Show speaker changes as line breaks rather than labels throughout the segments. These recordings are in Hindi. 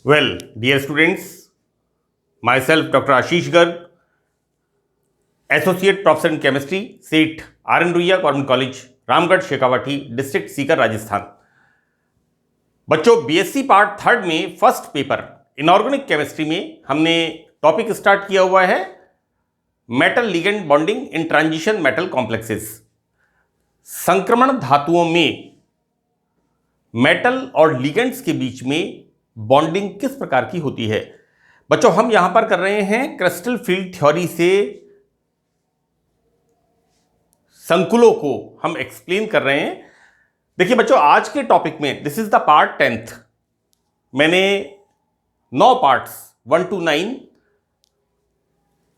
Well, dear students, myself Dr. Ashish Garg, Associate Professor in Chemistry, SEET, R.N. Ruia Government College, Ramgarh Shekhawati, district Sikar, Rajasthan. बच्चों, बीएससी पार्ट थर्ड में फर्स्ट पेपर इनऑर्गेनिक केमिस्ट्री में हमने टॉपिक स्टार्ट किया हुआ है metal ligand bonding in transition metal complexes. संक्रमण धातुओं में मेटल और लिगेंड्स के बीच में बॉन्डिंग किस प्रकार की होती है। बच्चों, हम यहां पर कर रहे हैं क्रिस्टल फील्ड थ्योरी से संकुलों को हम एक्सप्लेन कर रहे हैं। देखिए बच्चों, आज के टॉपिक में this is the part 10th। मैंने 9 पार्ट्स 1 to 9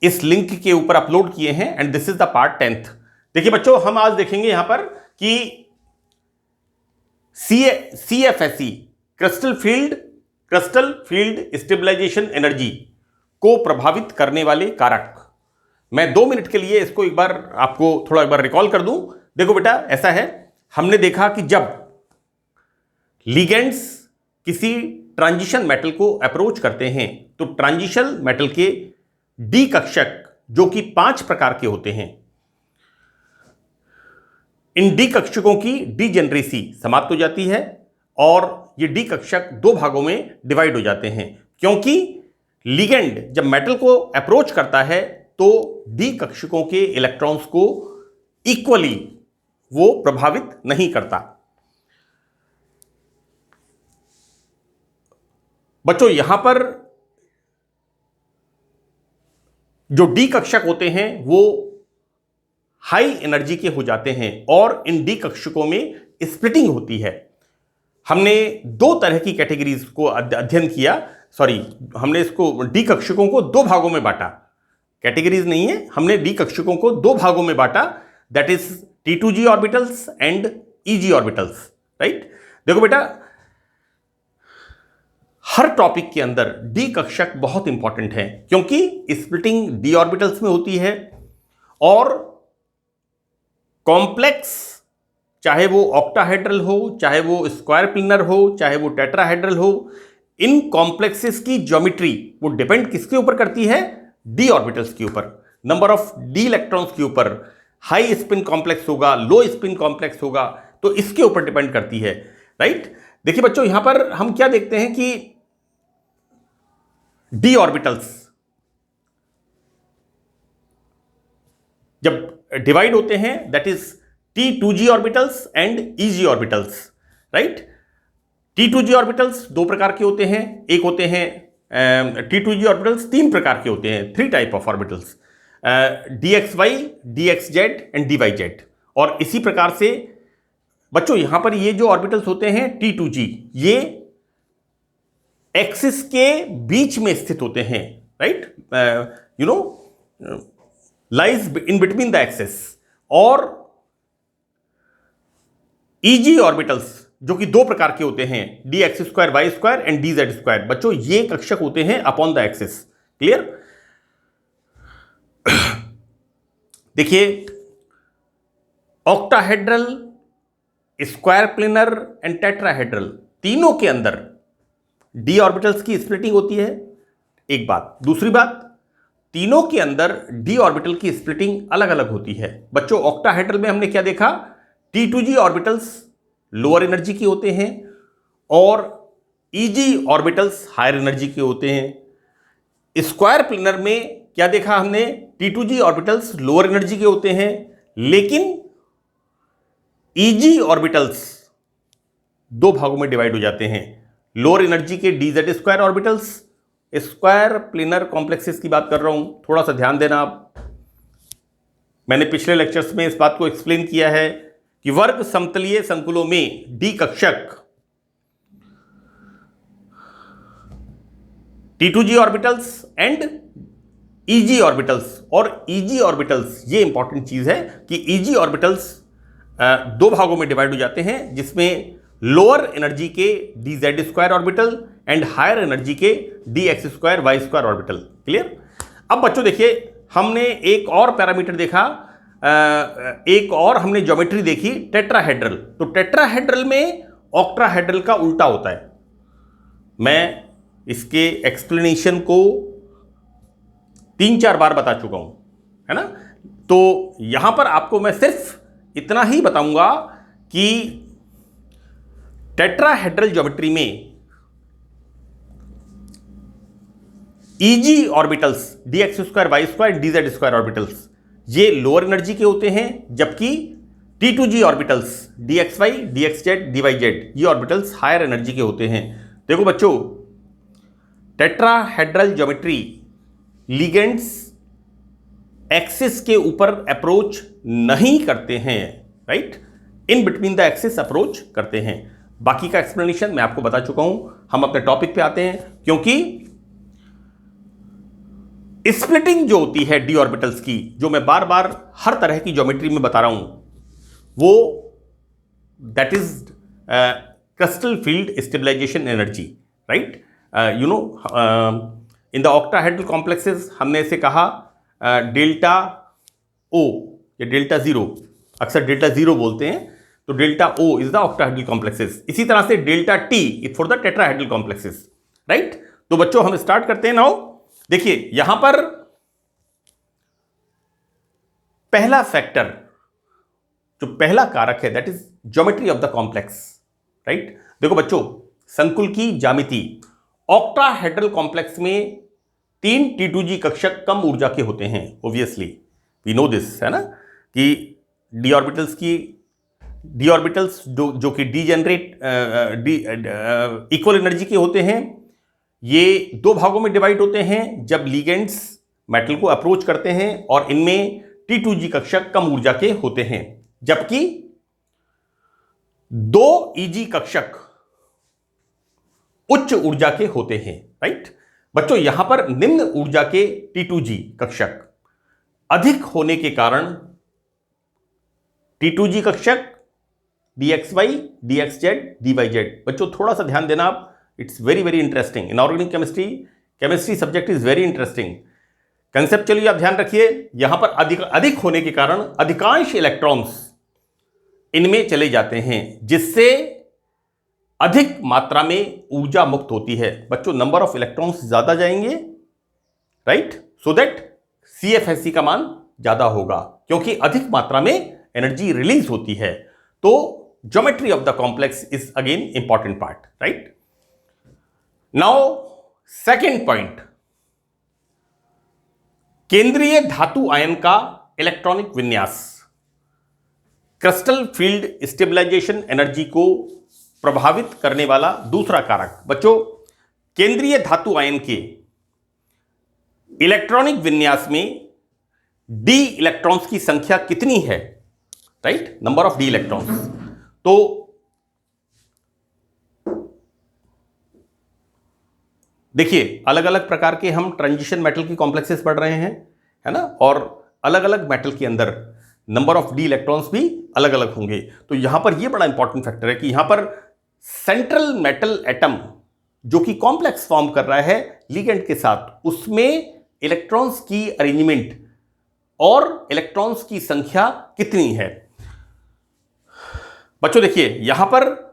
इस लिंक के ऊपर अपलोड किए हैं and this is the part 10th। देखिए बच्चों, हम आज देखेंगे यहां पर कि CFSE crystal field stabilisation energy को प्रभावित करने वाले कारक। मैं 2 मिनट के लिए इसको एक बार आपको थोड़ा एक बार रिकॉल कर दूं। देखो बेटा, ऐसा है, हमने देखा कि जब लिगेंड्स किसी ट्रांजिशन मेटल को अप्रोच करते हैं तो ट्रांजिशन मेटल के डी कक्षक जो कि 5 प्रकार के होते हैं, इन डी कक्षकों की डीजेनरेसी समाप्त हो जाती है और ये डी कक्षक 2 भागों में डिवाइड हो जाते हैं, क्योंकि लिगेंड जब मेटल को अप्रोच करता है तो डी कक्षकों के इलेक्ट्रॉन्स को इक्वली वो प्रभावित नहीं करता। बच्चों, यहां पर जो डी कक्षक होते हैं वो हाई एनर्जी के हो जाते हैं और इन डी कक्षकों में स्प्लिटिंग होती है। हमने 2 तरह की कैटेगरीज को अध्ययन किया, हमने इसको डी कक्षकों को 2 भागों में बांटा। कैटेगरीज नहीं है, हमने डी कक्षकों को 2 भागों में बांटा, that is T2G orbitals and EG orbitals, right. देखो बेटा, हर टॉपिक के अंदर डी कक्षक बहुत इंपॉर्टेंट है, क्योंकि स्प्लिटिंग डी ऑर्बिटल्स में होती है और कॉम्प्लेक्स, चाहे वो ऑक्टाहेड्रल हो, चाहे वो स्क्वायर प्लिनर हो, चाहे वो टेट्राहेड्रल हो, इन कॉम्प्लेक्सेस की ज्योमेट्री वो डिपेंड किसके ऊपर करती है? डी ऑर्बिटल्स के ऊपर, नंबर ऑफ डी इलेक्ट्रॉन्स के ऊपर। हाई स्पिन कॉम्प्लेक्स होगा, लो स्पिन कॉम्प्लेक्स होगा, तो इसके ऊपर डिपेंड करती है, राइट। देखिए बच्चों, यहां पर हम क्या देखते हैं कि डी ऑर्बिटल्स जब डिवाइड होते हैं, that is T2G orbitals and EG orbitals, right. T2G orbitals 2 प्रकार के होते हैं। एक होते हैं T2G ऑर्बिटल्स 3 प्रकार के होते हैं, 3 type of orbitals, DXY, DXZ and DYZ। और इसी प्रकार से बच्चों, यहां पर ये जो ऑर्बिटल्स होते हैं T2G, ये एक्सिस के बीच में स्थित होते हैं, right, lies in between the axis. और EG ऑर्बिटल्स जो कि 2 प्रकार के होते हैं, DX2, Y2 एंड DZ2। बच्चों, ये कक्षक होते हैं अपॉन द एक्सिस, क्लियर। देखिए, octahedral, square planar and tetrahedral, तीनों के अंदर डी ऑर्बिटल्स की स्प्लिटिंग होती है, एक बात। दूसरी बात, तीनों के अंदर डी ऑर्बिटल की स्प्लिटिंग अलग अलग होती है। बच्चों, ऑक्टाहेड्रल में हमने क्या देखा? T2G ऑर्बिटल्स लोअर एनर्जी के होते हैं और EG ऑर्बिटल्स हायर एनर्जी के होते हैं। स्क्वायर प्लेनर में क्या देखा हमने? T2G ऑर्बिटल्स लोअर एनर्जी के होते हैं, लेकिन EG ऑर्बिटल्स 2 भागों में डिवाइड हो जाते हैं। लोअर एनर्जी के DZ2 orbitals, square planar complexes की बात कर रहा हूं, थोड़ा सा ध्यान देना आप। मैंने पिछले लेक्चर्स में इस बात को एक्सप्लेन किया है कि वर्ग समतलीय संकुलों में डी कक्षक T2G orbitals and EG orbitals, और EG ऑर्बिटल्स, ये इंपॉर्टेंट चीज है कि EG ऑर्बिटल्स 2 भागों में डिवाइड हो जाते हैं, जिसमें लोअर एनर्जी के DZ2 orbital and higher energy के DX2, Y2 ऑर्बिटल, क्लियर। अब बच्चों देखिए, हमने एक और पैरामीटर देखा, एक और हमने ज्योमेट्री देखी, टेट्राहेड्रल। तो टेट्राहेड्रल में ऑक्टाहेड्रल का उल्टा होता है। मैं इसके एक्सप्लेनेशन को 3-4 बार बता चुका हूं, है ना। तो यहां पर आपको मैं सिर्फ इतना ही बताऊंगा कि टेट्राहेड्रल ज्योमेट्री में easy orbitals dx2 y2 dz2 orbitals ये लोअर एनर्जी के होते हैं, जबकि T2g orbitals dxy dxz dyz ये ऑर्बिटल्स हायर एनर्जी के होते हैं। देखो बच्चों, टेट्राहेड्रल ज्योमेट्री लिगेंड्स एक्सिस के ऊपर अप्रोच नहीं करते हैं, right, in between the axis approach करते हैं। बाकी का एक्सप्लेनेशन मैं आपको बता चुका हूं। हम अपने टॉपिक पे आते हैं, क्योंकि स्प्लिटिंग जो होती है डी ऑर्बिटल्स की, जो मैं बार बार हर तरह की ज्योमेट्री में बता रहा हूं, वो that is crystal field stabilisation energy, right. You know, in the octahedral complexes हमने इसे कहा डेल्टा ओ या डेल्टा जीरो, अक्सर डेल्टा जीरो बोलते हैं, तो delta O is the octahedral complexes. इसी तरह से delta T is for the tetrahedral complexes, right. तो बच्चों हम स्टार्ट करते हैं नाउ। देखिए यहां पर पहला फैक्टर, जो पहला कारक है, that is geometry of the complex, right. देखो बच्चों, संकुल की ज्यामिति, ऑक्टाहेड्रल कॉम्प्लेक्स में 3 T2g कक्षक कम ऊर्जा के होते हैं। ऑब्वियसली वी नो दिस, है ना, कि डी ऑर्बिटल्स जो कि डीजेनरेट इक्वल एनर्जी के होते हैं, ये 2 भागों में डिवाइड होते हैं जब लिगेंड्स मेटल को अप्रोच करते हैं, और इनमें T2g कक्षक कम ऊर्जा के होते हैं, जबकि 2 EG कक्षक उच्च ऊर्जा के होते हैं, राइट। बच्चों यहां पर निम्न ऊर्जा के T2g कक्षक अधिक होने के कारण T2g कक्षक dxy dxz dyz, बच्चों थोड़ा सा ध्यान देना आप, it's very very interesting. Inorganic chemistry subject is very interesting. Conceptually आप ध्यान रखिए, यहां पर अधिक होने के कारण अधिकांश इलेक्ट्रॉन्स इनमें चले जाते हैं, जिससे अधिक मात्रा में ऊर्जा मुक्त होती है। बच्चों नंबर ऑफ इलेक्ट्रॉन्स ज्यादा जाएंगे, राइट, सो दैट CFSE का मान ज्यादा होगा, क्योंकि अधिक मात्रा में एनर्जी रिलीज होती है। तो geometry of the complex is again important part, right. Now second point, केंद्रीय धातु आयन का इलेक्ट्रॉनिक विन्यास, क्रिस्टल फील्ड स्टेबलाइजेशन एनर्जी को प्रभावित करने वाला दूसरा कारक। बच्चों केंद्रीय धातु आयन के इलेक्ट्रॉनिक विन्यास में डी इलेक्ट्रॉन्स की संख्या कितनी है, right, number of D electrons. तो देखिए अलग अलग प्रकार के हम ट्रांजिशन मेटल की कॉम्प्लेक्सेस पढ़ रहे हैं, है ना, और अलग अलग मेटल के अंदर नंबर ऑफ डी इलेक्ट्रॉन्स भी अलग अलग होंगे। तो यहां पर यह बड़ा इंपॉर्टेंट फैक्टर है कि यहां पर सेंट्रल मेटल एटम जो कि कॉम्प्लेक्स फॉर्म कर रहा है लिगेंड के साथ, उसमें इलेक्ट्रॉन्स की अरेंजमेंट और इलेक्ट्रॉन्स की संख्या कितनी है। बच्चों देखिए यहां पर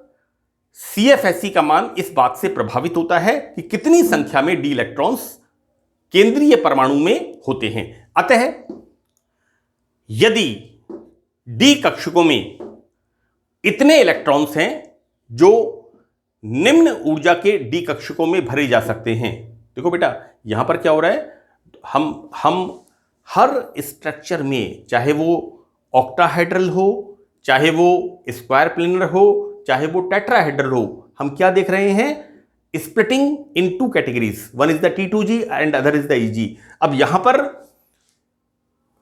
CFSE का मान इस बात से प्रभावित होता है कि कितनी संख्या में डी इलेक्ट्रॉन्स केंद्रीय परमाणु में होते हैं। अतः यदि डी कक्षकों में इतने इलेक्ट्रॉन्स हैं जो निम्न ऊर्जा के डी कक्षकों में भरे जा सकते हैं। देखो बेटा यहां पर क्या हो रहा है, हम हर स्ट्रक्चर में, चाहे वो ऑक्टाहेड्रल हो, चाहे वो स्क्वायर प्लेनर हो, चाहे वो टेट्राहेड्रल हो, हम क्या देख रहे हैं, splitting in 2 categories, one is the T2g and other is the EG। अब यहां पर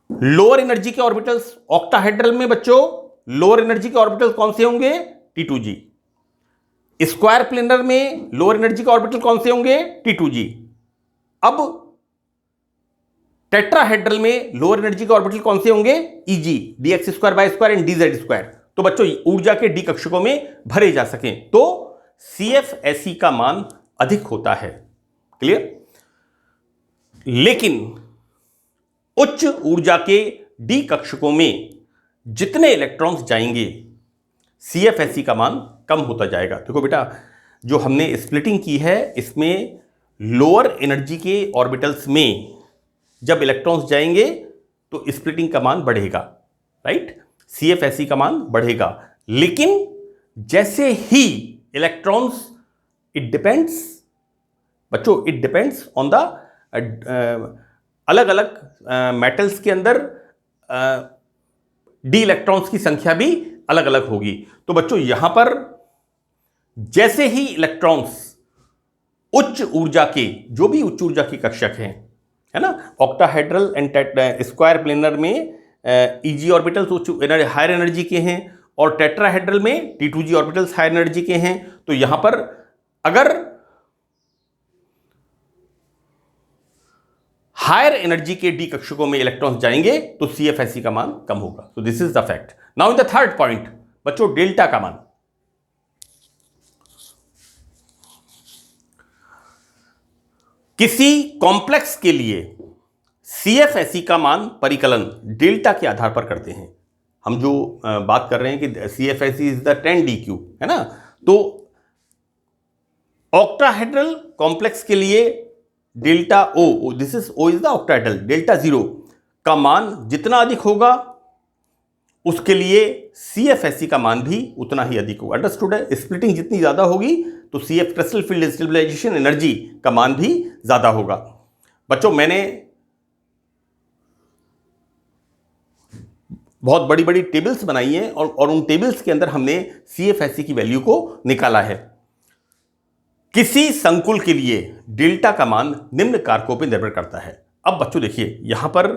लोअर एनर्जी के ऑर्बिटल्स ऑक्टाहेड्रल में, बच्चों लोअर एनर्जी के ऑर्बिटल कौन से होंगे, T2g। स्क्वायर प्लेनर में लोअर एनर्जी के ऑर्बिटल कौन से होंगे, T2g। अब टेट्राहेड्रल में लोअर एनर्जी के ऑर्बिटल कौन से होंगे, EG, dx2 y2 and dz2। तो बच्चों ऊर्जा के डी कक्षकों में भरे जा सकें तो CFSE का मान अधिक होता है, क्लियर। लेकिन उच्च ऊर्जा के डी कक्षकों में जितने इलेक्ट्रॉन्स जाएंगे CFSE का मान कम होता जाएगा। देखो बेटा जो हमने स्प्लिटिंग की है इसमें लोअर एनर्जी के ऑर्बिटल्स में जब इलेक्ट्रॉन्स जाएंगे तो स्प्लिटिंग का मान बढ़ेगा, राइट, CFSE का मान बढ़ेगा। लेकिन जैसे ही इलेक्ट्रॉन्स, इट डिपेंड्स बच्चों, इट डिपेंड्स ऑन द अलग अलग मेटल्स के अंदर डी इलेक्ट्रॉन्स की संख्या भी अलग अलग होगी। तो बच्चों यहां पर जैसे ही इलेक्ट्रॉन्स उच्च ऊर्जा के, जो भी उच्च ऊर्जा के कक्षक हैं, है ना, ऑक्टाहेड्रल एंड स्क्वायर प्लेनर में EG ऑर्बिटल्स उच्च हायर एनर्जी के हैं और टेट्राहेड्रल में T2G ऑर्बिटल्स हायर एनर्जी के हैं। तो यहां पर अगर हायर एनर्जी के डी कक्षकों में इलेक्ट्रॉन्स जाएंगे तो CFSE का मान कम होगा। तो this is the fact. Now in the third point बच्चों, डेल्टा का मान। किसी कॉम्प्लेक्स के लिए CFSE का मान परिकलन डेल्टा के आधार पर करते हैं। हम जो बात कर रहे हैं कि CFSE इज द 10DQ, है ना, तो ऑक्टाहेड्रल कॉम्प्लेक्स के लिए delta O, this is O is the octahedral, delta 0 का मान जितना अधिक होगा उसके लिए CFSE का मान भी उतना ही अधिक होगा। अंडरस्टूड है? स्प्लिटिंग जितनी ज्यादा होगी तो CF crystal field stabilisation energy का मान भी ज्यादा होगा। बच्चों मैंने बहुत बड़ी बड़ी टेबल्स बनाई हैं और उन टेबल्स के अंदर हमने CFSE की वैल्यू को निकाला है। किसी संकुल के लिए डेल्टा का मान निम्न कारकों पर निर्भर करता है। अब बच्चों देखिए यहां पर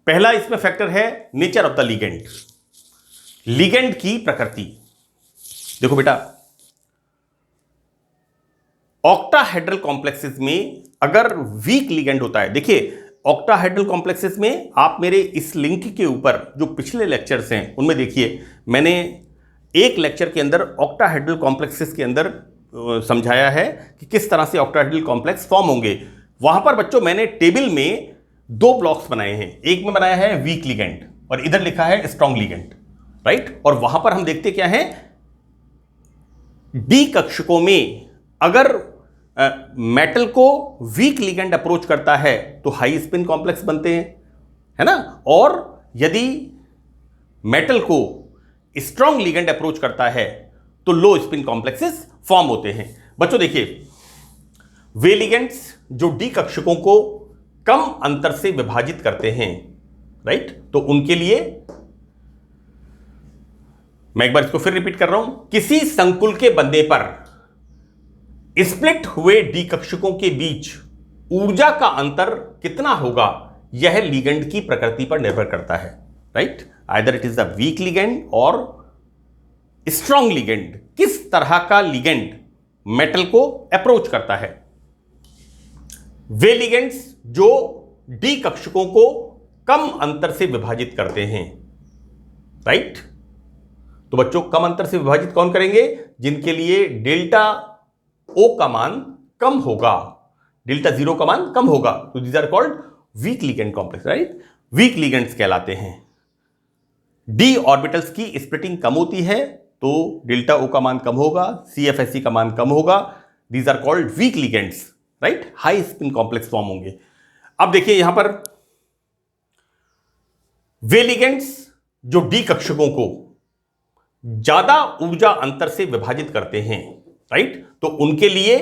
पहला इसमें फैक्टर है nature of the ligand, ligand की प्रकृति। देखो बेटा, ऑक्टाहेड्रल कॉम्प्लेक्सेस में अगर वीक लिगेंड होता है, देखिए ऑक्टाहेड्रल कॉम्प्लेक्सेस में आप मेरे इस लिंक के ऊपर जो पिछले लेक्चर्स हैं उनमें देखिए, मैंने एक लेक्चर के अंदर ऑक्टाहेड्रल कॉम्प्लेक्सेस के अंदर समझाया है कि किस तरह से ऑक्टाहेड्रल कॉम्प्लेक्स फॉर्म होंगे। वहां पर बच्चों मैंने टेबल में दो ब्लॉक्स बनाए हैं, एक में बनाया है वीक लिगेंड और इधर लिखा है स्ट्रॉन्ग लिगेंड, राइट। और वहां पर हम देखते क्या है, डी कक्षकों में अगर मेटल को वीक लिगेंड अप्रोच करता है तो हाई स्पिन कॉम्प्लेक्स बनते हैं, है ना, और यदि मेटल को स्ट्रॉन्ग लिगेंड अप्रोच करता है तो लो स्पिन कॉम्प्लेक्सेस फॉर्म होते हैं। बच्चों देखिए, वे लिगेंड्स जो डी कक्षकों को कम अंतर से विभाजित करते हैं, राइट, तो उनके लिए मैं एक बार इसको फिर रिपीट कर रहा हूं, किसी संकुल के बनने पर स्प्लिट हुए डी कक्षकों के बीच ऊर्जा का अंतर कितना होगा, यह लिगेंड की प्रकृति पर निर्भर करता है, right. Either it is the week ligand और स्ट्रॉन्ग लिगेंड, किस तरह का लिगेंड मेटल को अप्रोच करता है। वे लिगेंड्स जो डी कक्षकों को कम अंतर से विभाजित करते हैं, राइट। तो बच्चों कम अंतर से विभाजित कौन करेंगे, जिनके लिए डेल्टा O का मान कम होगा, डेल्टा 0 का मान कम होगा, तो these are called weak ligand complex, right, weak ligands कहलाते हैं। डी ऑर्बिटल्स की स्प्लिटिंग कम होती है तो डेल्टा O का मान कम होगा, CFSE का मान कम होगा, these are called weak ligands, right, high spin complex form होंगे। अब देखिए यहां पर वे लिगेंड्स जो डी कक्षकों को ज्यादा ऊर्जा अंतर से विभाजित करते हैं, राइट, तो उनके लिए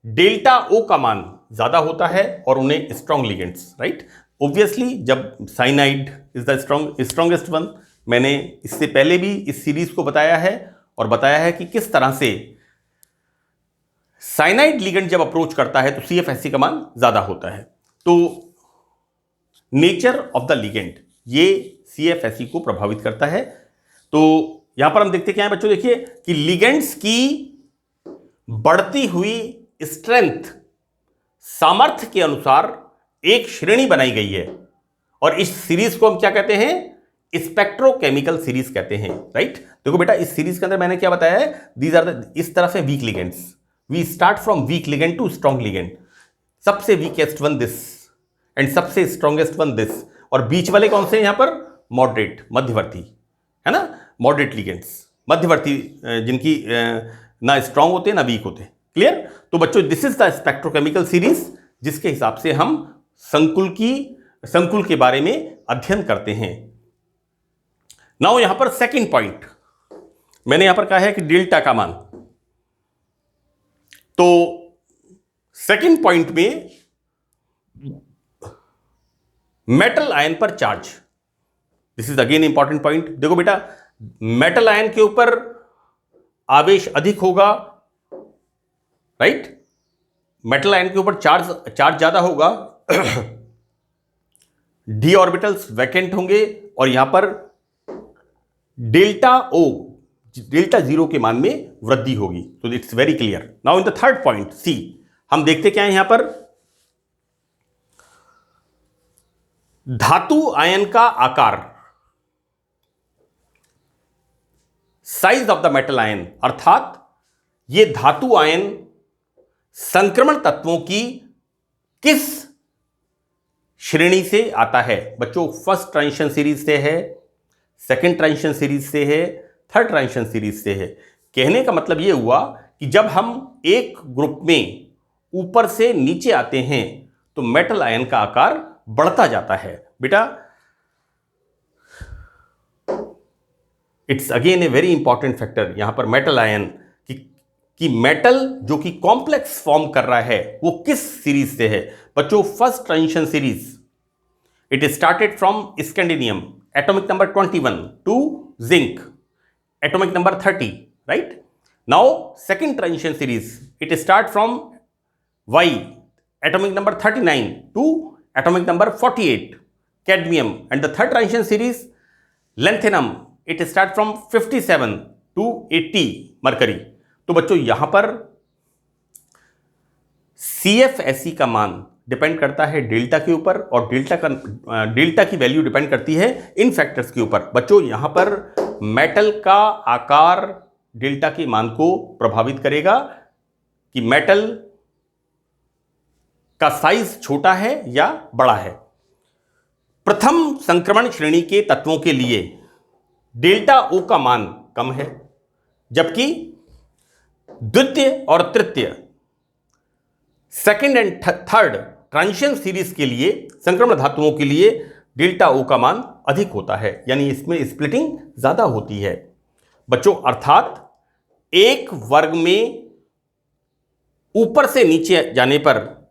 डेल्टा O का मान ज्यादा होता है और उन्हें स्ट्रॉन्ग लिगेंड्स, राइट। ऑब्वियसली जब cyanide is the strongest one, मैंने इससे पहले भी इस सीरीज को बताया है और बताया है कि किस तरह से साइनाइड लिगेंड जब अप्रोच करता है तो CFSE का मान ज्यादा होता है। तो नेचर ऑफ द लिगेंड ये CFSE को प्रभावित करता है। तो यहां पर हम देखते क्या है बच्चों, देखिए कि लिगेंड्स की बढ़ती हुई स्ट्रेंथ सामर्थ्य के अनुसार एक श्रेणी बनाई गई है और इस सीरीज को हम क्या कहते हैं, स्पेक्ट्रोकेमिकल सीरीज कहते हैं, राइट। देखो बेटा, इस सीरीज के अंदर मैंने क्या बताया है, दीज आर द, इस तरह से weak ligands, we start from weak ligand to strong ligand, सबसे वीकेस्ट वन दिस एंड सबसे स्ट्रॉन्गेस्ट वन दिस, और बीच वाले कौन से हैं यहां पर, मॉडरेट, मध्यवर्ती, है ना, मॉडरेट लिगेंड्स, मध्यवर्ती, जिनकी ना स्ट्रॉन्ग होते ना वीक होते, क्लियर? तो बच्चों this is the spectrochemical series जिसके हिसाब से हम संकुल के बारे में अध्ययन करते हैं। नाउ यहां पर सेकंड पॉइंट मैंने यहां पर कहा है कि डेल्टा का मान, तो सेकंड पॉइंट में मेटल आयन पर charge, this is again important point. देखो बेटा, मेटल आयन के ऊपर आवेश अधिक होगा, राइट? मेटल आयन के ऊपर चार्ज ज्यादा होगा, डी ऑर्बिटल्स वैकेंट होंगे और यहां पर डेल्टा जीरो के मान में वृद्धि होगी। तो it's very clear. Now in the third point C, हम देखते क्या है यहां पर, धातु आयन का आकार, size of the metal ion, अर्थात ये धातु आयन संक्रमण तत्वों की किस श्रेणी से आता है? बच्चों फर्स्ट ट्रांजिशन सीरीज से है, सेकंड ट्रांजिशन सीरीज से है, थर्ड ट्रांजिशन सीरीज से है। कहने का मतलब यह हुआ कि जब हम एक ग्रुप में ऊपर से नीचे आते हैं तो मेटल आयन का आकार बढ़ता जाता है। बेटा it's again a very important factor यहां पर मेटल आयन कि मेटल जो कि कॉम्प्लेक्स फॉर्म कर रहा है वो किस सीरीज से है? बच्चों first transition series, it started from scandium atomic number 21 to zinc atomic number 30, right? Now second transition series, it start from Y atomic number 39 to atomic number 48 cadmium, and the third transition series lanthanum, it start from 57 to 80 mercury. तो बच्चों यहां पर CFSE का मान डिपेंड करता है डेल्टा के ऊपर, और डेल्टा की वैल्यू डिपेंड करती है इन फैक्टर्स के ऊपर। बच्चों यहां पर मेटल का आकार डेल्टा के मान को प्रभावित करेगा कि मेटल का साइज छोटा है या बड़ा है। प्रथम संक्रमण श्रेणी के तत्वों के लिए डेल्टा O का मान कम है, जबकि द्वितीय और तृतीय, second and third transition series के लिए संक्रमण धातुओं के लिए डेल्टा O का मान अधिक होता है, यानी इसमें स्प्लिटिंग ज्यादा होती है। बच्चों अर्थात एक वर्ग में ऊपर से नीचे जाने पर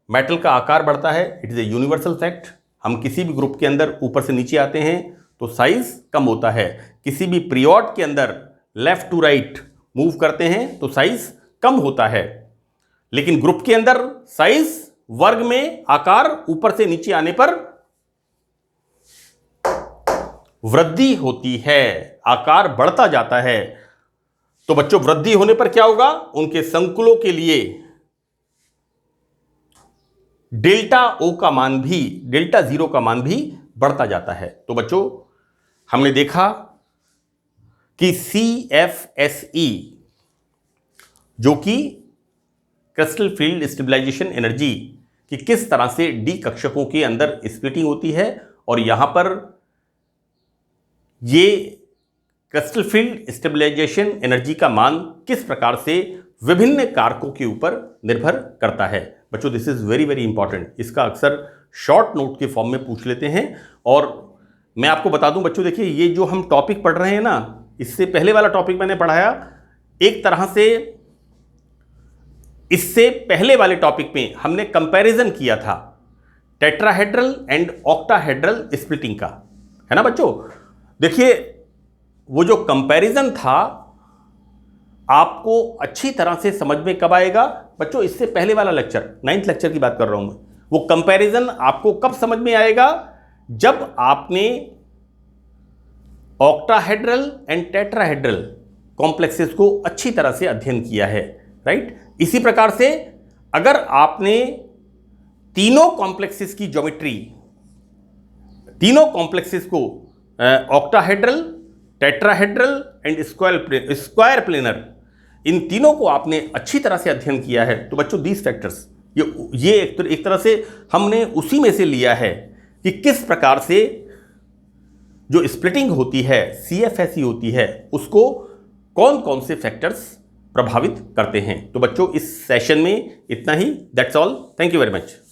मेटल का आकार बढ़ता है। It is a universal fact. हम किसी भी ग्रुप के अंदर ऊपर से नीचे आते हैं तो साइज कम होता है, किसी भी पीरियड के अंदर लेफ्ट टू राइट मूव करते हैं तो साइज कम होता है, लेकिन ग्रुप के अंदर साइज वर्ग में आकार ऊपर से नीचे आने पर वृद्धि होती है, आकार बढ़ता जाता है। तो बच्चों वृद्धि होने पर क्या होगा? उनके संकुलों के लिए डेल्टा O का मान भी, डेल्टा जीरो का मान भी बढ़ता जाता है। तो बच्चों हमने देखा कि CFSE जो कि क्रिस्टल फील्ड स्टेबलाइजेशन एनर्जी कि किस तरह से डी कक्षकों के अंदर स्प्लिटिंग होती है, और यहां पर ये क्रिस्टल फील्ड स्टेबलाइजेशन एनर्जी का मान किस प्रकार से विभिन्न कारकों के ऊपर निर्भर करता है। बच्चों this is very very important. इसका अक्सर शॉर्ट नोट के फॉर्म में पूछ लेते हैं। और मैं आपको बता दूं बच्चों, देखिए ये जो हम टॉपिक पढ़ रहे हैं ना, इससे पहले वाला टॉपिक मैंने पढ़ाया एक तरह से, इससे पहले वाले टॉपिक में हमने कंपैरिजन किया था टेट्राहेड्रल एंड ऑक्टाहेड्रल स्प्लिटिंग का, है ना बच्चों? देखिए वो जो कंपैरिजन था आपको अच्छी तरह से समझ में कब आएगा बच्चों? इससे पहले वाला लेक्चर, 9th लेक्चर की बात कर रहा हूं मैं। वो कंपैरिजन आपको कब समझ में आएगा? जब आपने ऑक्टाहेड्रल एंड टेट्राहेड्रल कॉम्प्लेक्सेस को अच्छी तरह से अध्ययन किया है, राइट? इसी प्रकार से अगर आपने तीनों कॉम्प्लेक्सेस की ज्योमेट्री, तीनों कॉम्प्लेक्सेस को octahedral, tetrahedral and square planar, इन तीनों को आपने अच्छी तरह से अध्ययन किया है, तो बच्चों दीज फैक्टर्स, ये एक तरह से हमने उसी में से लिया है कि किस प्रकार से जो स्प्लिटिंग होती है, CFSE होती है, उसको कौन कौन से फैक्टर्स प्रभावित करते हैं। तो बच्चों इस सेशन में इतना ही। That's all. Thank you very much.